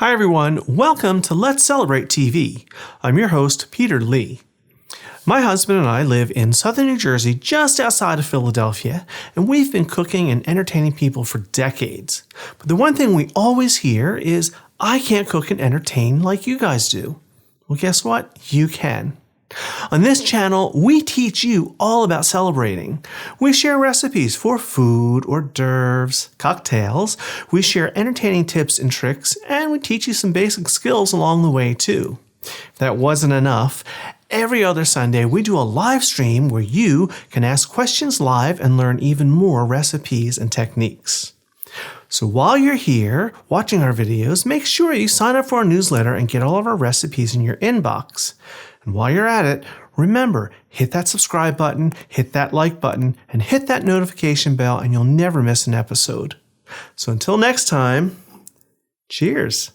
Hi everyone, welcome to Let's Celebrate TV. I'm your host, Peter Lee. My husband and I live in southern New Jersey, just outside of Philadelphia, and we've been cooking and entertaining people for decades. But the one thing we always hear is, I can't cook and entertain like you guys do. Well, guess what? You can. On this channel, we teach you all about celebrating. We share recipes for food, hors d'oeuvres, cocktails. We share entertaining tips and tricks, and we teach you some basic skills along the way too. If that wasn't enough, every other Sunday we do a live stream where you can ask questions live and learn even more recipes and techniques. So while you're here watching our videos, make sure you sign up for our newsletter and get all of our recipes in your inbox. And while you're at it, remember, hit that subscribe button, hit that like button, and hit that notification bell, and you'll never miss an episode. So until next time, cheers.